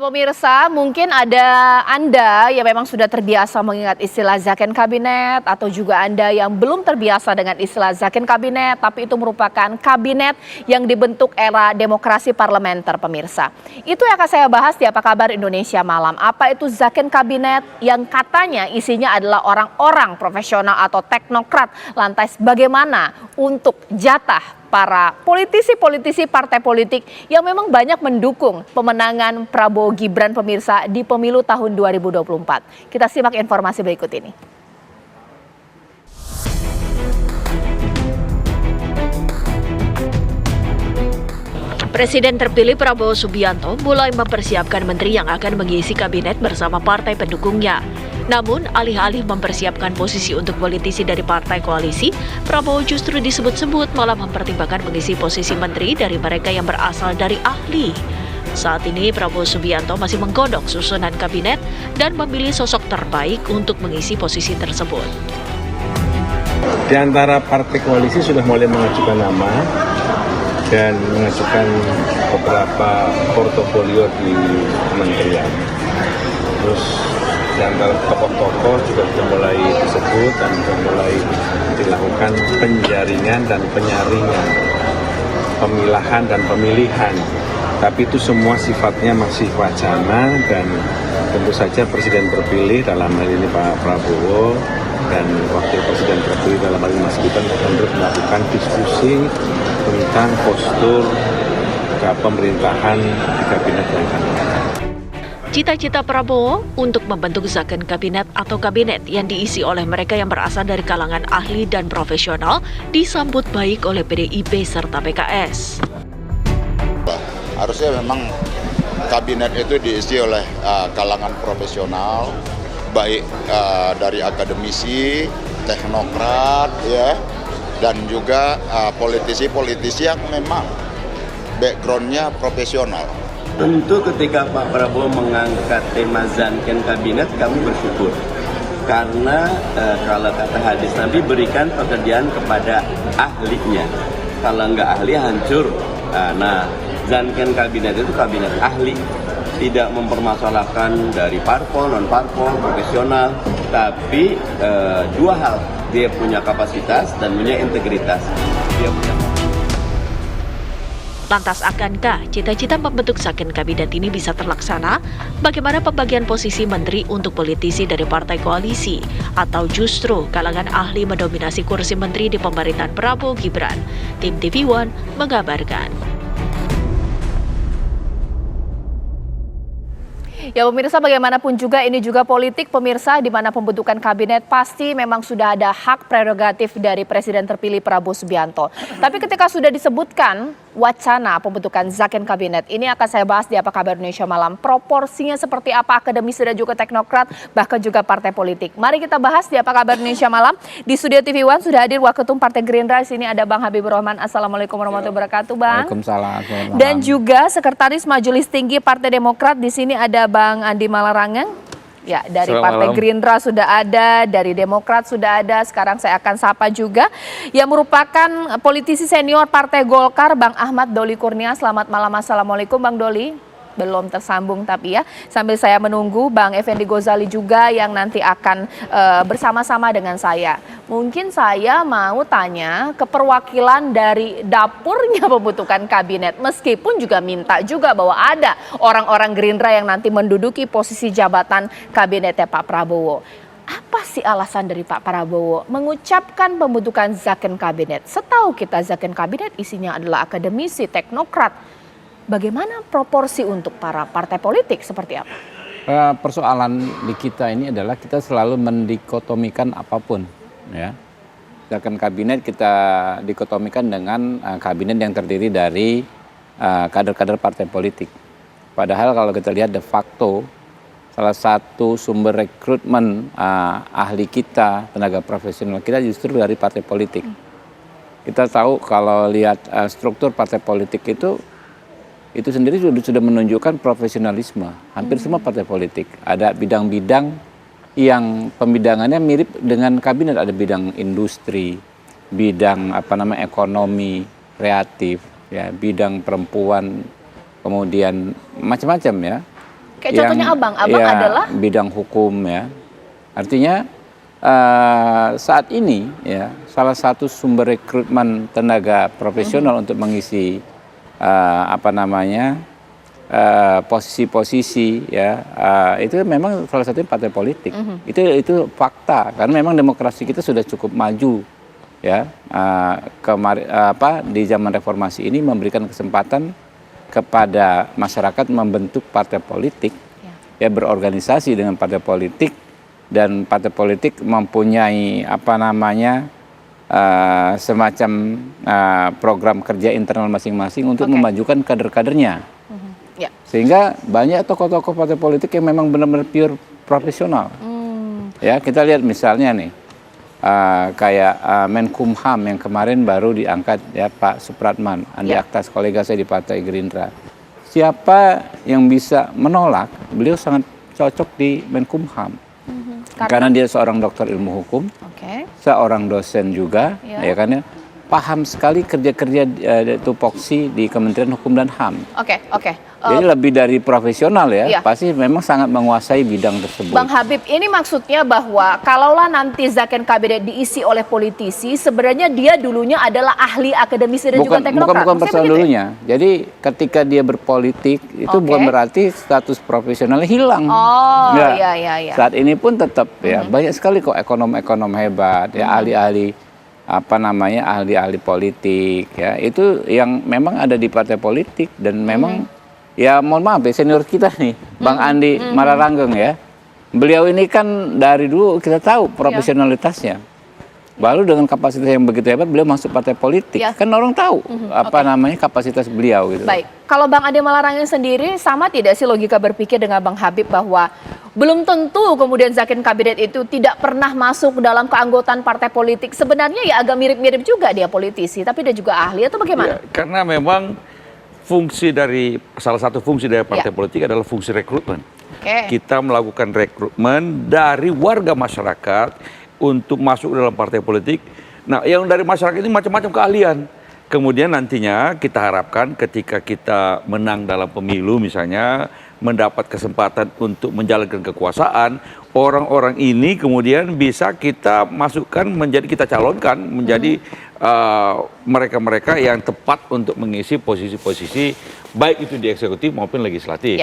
Ya pemirsa, mungkin ada Anda yang memang sudah terbiasa mengingat istilah Zakon Kabinet atau juga Anda yang belum terbiasa dengan istilah Zakon Kabinet, tapi itu merupakan kabinet yang dibentuk era demokrasi parlementer pemirsa. Itu yang akan saya bahas di Apa Kabar Indonesia Malam. Apa itu Zakon Kabinet yang katanya isinya adalah orang-orang profesional atau teknokrat. Lantas bagaimana untuk jatah para politisi-politisi partai politik yang memang banyak mendukung pemenangan Prabowo Gibran pemirsa di pemilu tahun 2024. Kita simak informasi berikut ini. Presiden terpilih Prabowo Subianto mulai mempersiapkan menteri yang akan mengisi kabinet bersama partai pendukungnya. Namun, alih-alih mempersiapkan posisi untuk politisi dari partai koalisi, Prabowo justru disebut-sebut malah mempertimbangkan mengisi posisi menteri dari mereka yang berasal dari ahli. Saat ini, Prabowo Subianto masih menggodok susunan kabinet dan memilih sosok terbaik untuk mengisi posisi tersebut. Di antara partai koalisi sudah mulai mengajukan nama dan mengajukan beberapa portofolio di kementerian. Terus di antara tokoh-tokoh juga sudah mulai disebut dan sudah mulai dilakukan penjaringan dan penyaringan, pemilahan dan pemilihan. Tapi itu semua sifatnya masih wacana dan tentu saja Presiden terpilih dalam hal ini Pak Prabowo dan Wakil Presiden terpilih dalam hal ini Mas Gibran akan terus melakukan diskusi tentang postur pemerintahan di kabinet yang akan datang. Cita-cita Prabowo untuk membentuk Zakon Kabinet atau kabinet yang diisi oleh mereka yang berasal dari kalangan ahli dan profesional disambut baik oleh PDIP serta PKS. Harusnya memang kabinet itu diisi oleh kalangan profesional, baik dari akademisi, teknokrat, ya, dan juga politisi-politisi yang memang background-nya profesional. Tentu ketika Pak Prabowo mengangkat tema Zakon Kabinet, kami bersyukur. Karena kalau kata hadis Nabi, berikan pekerjaan kepada ahlinya. Kalau nggak ahli, hancur. Nah, Zakon Kabinet itu kabinet ahli. Tidak mempermasalahkan dari parpol, non-parpol, profesional. Tapi dua hal, dia punya kapasitas dan punya integritas. Dia punya... Lantas akankah cita-cita membentuk Zakon Kabinet ini bisa terlaksana? Bagaimana pembagian posisi menteri untuk politisi dari partai koalisi? Atau justru kalangan ahli mendominasi kursi menteri di pemerintahan Prabowo Gibran? Tim TV One mengabarkan. Ya pemirsa, bagaimanapun juga ini juga politik pemirsa, di mana pembentukan kabinet pasti memang sudah ada hak prerogatif dari Presiden terpilih Prabowo Subianto. Tapi ketika sudah disebutkan wacana pembentukan Zakon Kabinet, ini akan saya bahas di Apa Kabar Indonesia Malam. Proporsinya seperti apa akademisi dan juga teknokrat, bahkan juga partai politik. Mari kita bahas di Apa Kabar Indonesia Malam. Di studio TV One sudah hadir Waketum Partai Gerindra. Di sini ada Bang Habibur Rahman. Assalamualaikum warahmatullahi wabarakatuh, Bang. Waalaikumsalam. Dan juga Sekretaris Majelis Tinggi Partai Demokrat. Di sini ada Bang Andi Malarangeng. Ya, dari Partai Gerindra sudah ada, dari Demokrat sudah ada. Sekarang saya akan sapa juga yang merupakan politisi senior Partai Golkar, Bang Ahmad Doli Kurnia. Selamat malam, assalamualaikum Bang Doli. Belum tersambung tapi ya, sambil saya menunggu Bang Effendi Ghazali juga yang nanti akan bersama-sama dengan saya. Mungkin saya mau tanya ke perwakilan dari dapurnya pembentukan kabinet, meskipun juga minta juga bahwa ada orang-orang Gerindra yang nanti menduduki posisi jabatan kabinetnya Pak Prabowo. Apa sih alasan dari Pak Prabowo mengucapkan pembentukan Zakon Kabinet? Setahu kita Zakon Kabinet isinya adalah akademisi, teknokrat. Bagaimana proporsi untuk para partai politik seperti apa? Persoalan di kita ini adalah kita selalu mendikotomikan apapun, ya. Zakon Kabinet kita dikotomikan dengan kabinet yang terdiri dari kader-kader partai politik. Padahal kalau kita lihat de facto salah satu sumber rekrutmen ahli kita, tenaga profesional kita justru dari partai politik. Kita tahu kalau lihat struktur partai politik itu sendiri sudah menunjukkan profesionalisme. Hampir semua partai politik. Ada bidang-bidang yang pembidangannya mirip dengan kabinet. Ada bidang industri, bidang ekonomi, kreatif, ya, bidang perempuan, kemudian macam-macam ya. Kayak contohnya abang adalah bidang hukum ya. Artinya saat ini ya salah satu sumber rekrutmen tenaga profesional untuk mengisi posisi-posisi ya itu memang salah satunya partai politik. Itu fakta karena memang demokrasi kita sudah cukup maju ya. Di zaman reformasi ini memberikan kesempatan kepada masyarakat membentuk partai politik ya berorganisasi dengan partai politik. Dan partai politik mempunyai semacam program kerja internal masing-masing untuk memajukan kader-kadernya. Sehingga banyak tokoh-tokoh partai politik yang memang benar-benar pure profesional. Ya, kita lihat misalnya nih, kayak Menkumham yang kemarin baru diangkat ya Pak Supratman, Andi Aktas, kolega saya di Partai Gerindra. Siapa yang bisa menolak? Beliau sangat cocok di Menkumham. Karena dia seorang dokter ilmu hukum, seorang dosen juga, ya kan ya, paham sekali kerja-kerja tupoksi di Kementerian Hukum dan HAM. Jadi lebih dari profesional ya, pasti memang sangat menguasai bidang tersebut. Bang Habib, ini maksudnya bahwa kalaulah nanti Zakon Kabinet diisi oleh politisi, sebenarnya dia dulunya adalah ahli akademisi dan juga teknokrat. Bukan persoalan dulunya. Jadi ketika dia berpolitik itu bukan berarti status profesionalnya hilang. Iya. Saat ini pun tetap ya banyak sekali kok ekonom-ekonom hebat, ya ahli-ahli ahli-ahli politik ya itu yang memang ada di partai politik dan memang ya mohon maaf ya senior kita nih Bang Andi Malaranggeng ya beliau ini kan dari dulu kita tahu profesionalitasnya baru dengan kapasitas yang begitu hebat beliau masuk partai politik kan orang tahu kapasitas beliau gitu. Baik, kalau Bang Andi Malaranggeng sendiri sama tidak sih logika berpikir dengan Bang Habib bahwa belum tentu kemudian Zakon Kabinet itu tidak pernah masuk dalam keanggotaan partai politik. Sebenarnya ya agak mirip-mirip juga dia politisi, tapi dia juga ahli atau bagaimana? Karena memang salah satu fungsi dari partai politik adalah fungsi rekrutmen. Kita melakukan rekrutmen dari warga masyarakat untuk masuk dalam partai politik. Nah, yang dari masyarakat ini macam-macam keahlian. Kemudian nantinya kita harapkan ketika kita menang dalam pemilu misalnya, mendapat kesempatan untuk menjalankan kekuasaan, orang-orang ini kemudian bisa kita masukkan kita calonkan menjadi mereka-mereka yang tepat untuk mengisi posisi-posisi baik itu di eksekutif maupun legislatif.